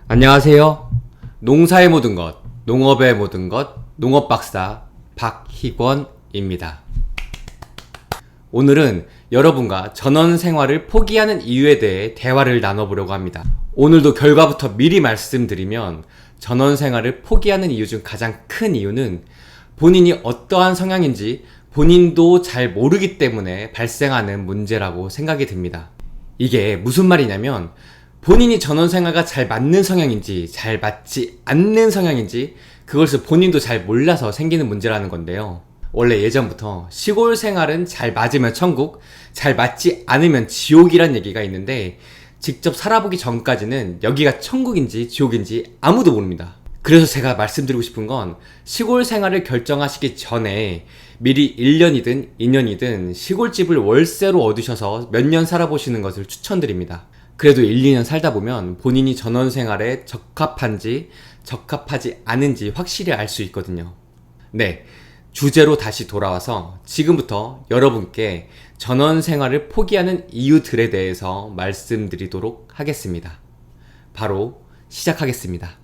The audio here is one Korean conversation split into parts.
안녕하세요. 농사의 모든 것, 농업의 모든 것, 농업박사 박희권입니다. 오늘은 여러분과 전원 생활을 포기하는 이유에 대해 대화를 나눠보려고 합니다. 오늘도 결과부터 미리 말씀드리면 전원 생활을 포기하는 이유 중 가장 큰 이유는 본인이 어떠한 성향인지 본인도 잘 모르기 때문에 발생하는 문제라고 생각이 듭니다. 이게 무슨 말이냐면 본인이 전원생활과 잘 맞는 성향인지 잘 맞지 않는 성향인지 그것을 본인도 잘 몰라서 생기는 문제라는 건데요. 원래 예전부터 시골 생활은 잘 맞으면 천국, 잘 맞지 않으면 지옥이란 얘기가 있는데 직접 살아보기 전까지는 여기가 천국인지 지옥인지 아무도 모릅니다. 그래서 제가 말씀드리고 싶은 건 시골 생활을 결정하시기 전에 미리 1년이든 2년이든 시골집을 월세로 얻으셔서 몇 년 살아보시는 것을 추천드립니다. 그래도 1, 2년 살다 보면 본인이 전원 생활에 적합한지 적합하지 않은지 확실히 알 수 있거든요. 네, 주제로 다시 돌아와서 지금부터 여러분께 전원 생활을 포기하는 이유들에 대해서 말씀드리도록 하겠습니다. 바로 시작하겠습니다.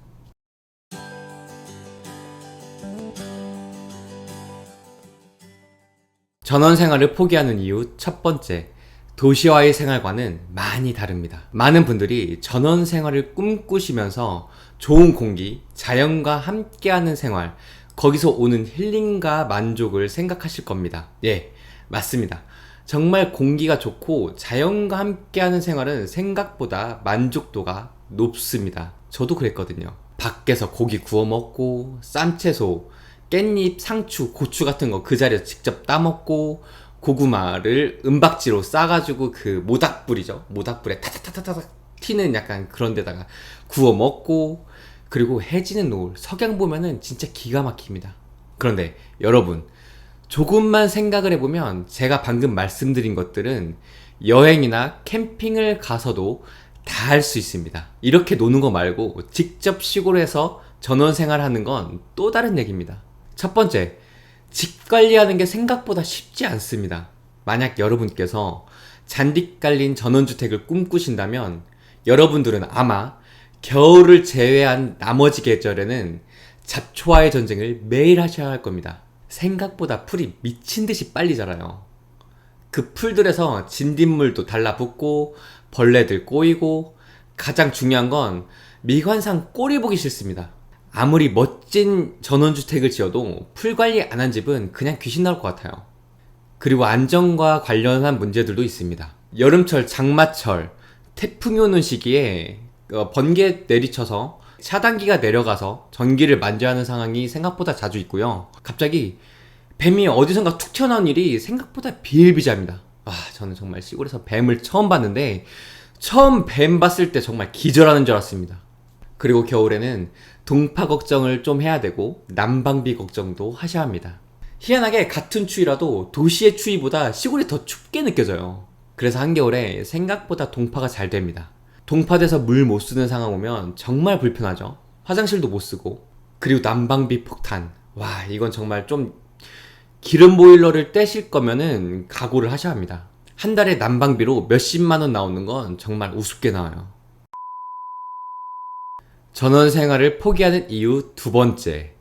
전원 생활을 포기하는 이유 첫 번째, 도시와의 생활과는 많이 다릅니다. 많은 분들이 전원 생활을 꿈꾸시면서 좋은 공기, 자연과 함께하는 생활, 거기서 오는 힐링과 만족을 생각하실 겁니다. 예, 맞습니다. 정말 공기가 좋고 자연과 함께하는 생활은 생각보다 만족도가 높습니다. 저도 그랬거든요. 밖에서 고기 구워 먹고, 쌈채소, 깻잎, 상추, 고추 같은 거 그 자리에서 직접 따먹고, 고구마를 은박지로 싸가지고 그 모닥불이죠. 모닥불에 타타타타타 튀는 약간 그런 데다가 구워 먹고, 그리고 해지는 노을, 석양 보면은 진짜 기가 막힙니다. 그런데 여러분, 조금만 생각을 해보면 제가 방금 말씀드린 것들은 여행이나 캠핑을 가서도 다 할 수 있습니다. 이렇게 노는 거 말고 직접 시골에서 전원 생활하는 건 또 다른 얘기입니다. 첫 번째, 집 관리하는 게 생각보다 쉽지 않습니다. 만약 여러분께서 잔디 깔린 전원주택을 꿈꾸신다면 여러분들은 아마 겨울을 제외한 나머지 계절에는 잡초와의 전쟁을 매일 하셔야 할 겁니다. 생각보다 풀이 미친 듯이 빨리 자라요. 그 풀들에서 진딧물도 달라붙고 벌레들 꼬이고, 가장 중요한 건 미관상 꼴이 보기 싫습니다. 아무리 멋진 전원주택을 지어도 풀 관리 안 한 집은 그냥 귀신 나올 것 같아요. 그리고 안전과 관련한 문제들도 있습니다. 여름철, 장마철, 태풍이 오는 시기에 번개 내리쳐서 차단기가 내려가서 전기를 만져야 하는 상황이 생각보다 자주 있고요. 갑자기 뱀이 어디선가 툭 튀어나온 일이 생각보다 비일비재합니다. 저는 정말 시골에서 뱀을 처음 봤는데 처음 뱀 봤을 때 정말 기절하는 줄 알았습니다. 그리고 겨울에는 동파 걱정을 좀 해야 되고 난방비 걱정도 하셔야 합니다. 희한하게 같은 추위라도 도시의 추위보다 시골이 더 춥게 느껴져요. 그래서 한겨울에 생각보다 동파가 잘 됩니다. 동파돼서 물 못 쓰는 상황 오면 정말 불편하죠. 화장실도 못 쓰고. 그리고 난방비 폭탄. 이건 정말 좀 기름 보일러를 떼실 거면은 각오를 하셔야 합니다. 한 달에 난방비로 몇십만 원 나오는 건 정말 우습게 나와요. 전원 생활을 포기하는 이유 두 번째,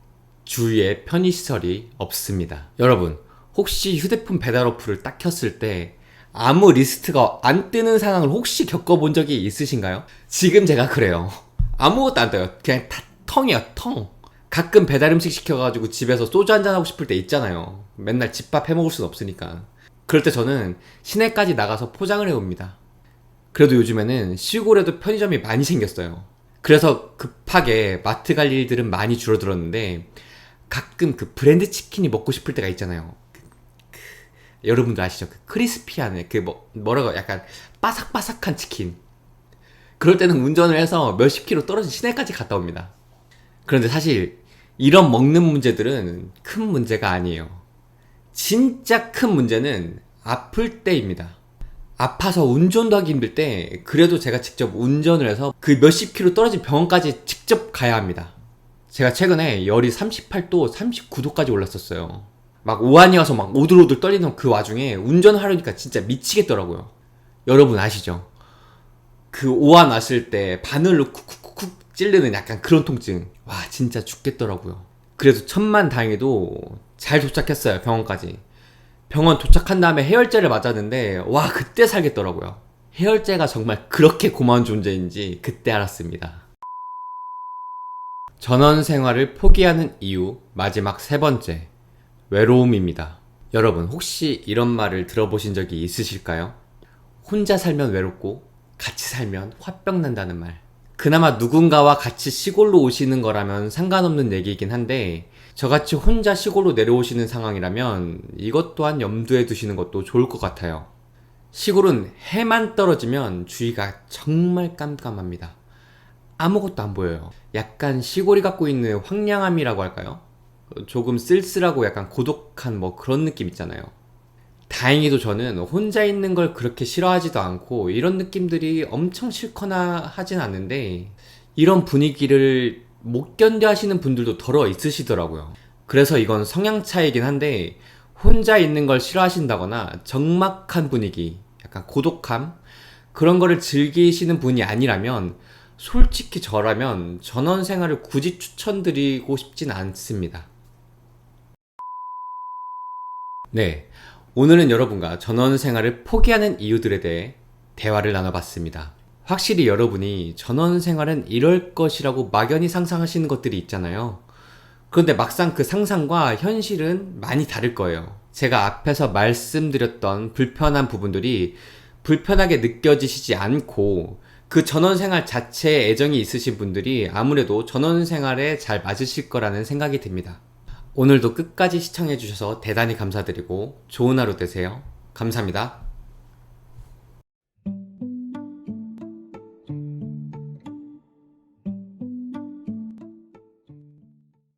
주위에 편의시설이 없습니다. 여러분, 혹시 휴대폰 배달 어플을 딱 켰을 때 아무 리스트가 안 뜨는 상황을 혹시 겪어본 적이 있으신가요? 지금 제가 그래요. 아무것도 안 떠요. 그냥 다 텅이에요, 텅. 가끔 배달 음식 시켜가지고 집에서 소주 한잔 하고 싶을 때 있잖아요. 맨날 집밥 해먹을 순 없으니까. 그럴 때 저는 시내까지 나가서 포장을 해옵니다. 그래도 요즘에는 시골에도 편의점이 많이 생겼어요. 그래서 급하게 마트 갈 일들은 많이 줄어들었는데 가끔 그 브랜드 치킨이 먹고 싶을 때가 있잖아요. 여러분들 아시죠? 그 크리스피한 뭐라고 약간 바삭바삭한 치킨. 그럴 때는 운전을 해서 몇십 킬로 떨어진 시내까지 갔다 옵니다. 그런데 사실 이런 먹는 문제들은 큰 문제가 아니에요. 진짜 큰 문제는 아플 때입니다. 아파서 운전도 하기 힘들 때 그래도 제가 직접 운전을 해서 그 몇십 킬로 떨어진 병원까지 직접 가야 합니다. 제가 최근에 열이 38도, 39도까지 올랐었어요. 막 오한이어서 막 오들오들 떨리는 그 와중에 운전하려니까 진짜 미치겠더라고요. 여러분 아시죠? 그 오한 왔을 때 바늘로 쿡쿡쿡쿡 찌르는 약간 그런 통증. 와, 진짜 죽겠더라고요. 그래도 천만다행히도 잘 도착했어요, 병원까지. 병원 도착한 다음에 해열제를 맞았는데, 와, 그때 살겠더라고요. 해열제가 정말 그렇게 고마운 존재인지 그때 알았습니다. 전원 생활을 포기하는 이유 마지막 세 번째, 외로움입니다. 여러분, 혹시 이런 말을 들어보신 적이 있으실까요? 혼자 살면 외롭고 같이 살면 화병 난다는 말. 그나마 누군가와 같이 시골로 오시는 거라면 상관없는 얘기이긴 한데, 저같이 혼자 시골로 내려오시는 상황이라면 이것 또한 염두에 두시는 것도 좋을 것 같아요. 시골은 해만 떨어지면 주위가 정말 깜깜합니다. 아무것도 안 보여요. 약간 시골이 갖고 있는 황량함이라고 할까요? 조금 쓸쓸하고 약간 고독한 뭐 그런 느낌 있잖아요. 다행히도 저는 혼자 있는 걸 그렇게 싫어하지도 않고 이런 느낌들이 엄청 싫거나 하진 않는데, 이런 분위기를 못 견뎌 하시는 분들도 덜어 있으시더라고요. 그래서 이건 성향 차이긴 한데, 혼자 있는 걸 싫어하신다거나 적막한 분위기, 약간 고독함, 그런 거를 즐기시는 분이 아니라면 솔직히 저라면 전원 생활을 굳이 추천드리고 싶진 않습니다. 네, 오늘은 여러분과 전원 생활을 포기하는 이유들에 대해 대화를 나눠봤습니다. 확실히 여러분이 전원 생활은 이럴 것이라고 막연히 상상하시는 것들이 있잖아요. 그런데 막상 그 상상과 현실은 많이 다를 거예요. 제가 앞에서 말씀드렸던 불편한 부분들이 불편하게 느껴지시지 않고, 그 전원생활 자체에 애정이 있으신 분들이 아무래도 전원생활에 잘 맞으실 거라는 생각이 듭니다. 오늘도 끝까지 시청해주셔서 대단히 감사드리고 좋은 하루 되세요. 감사합니다.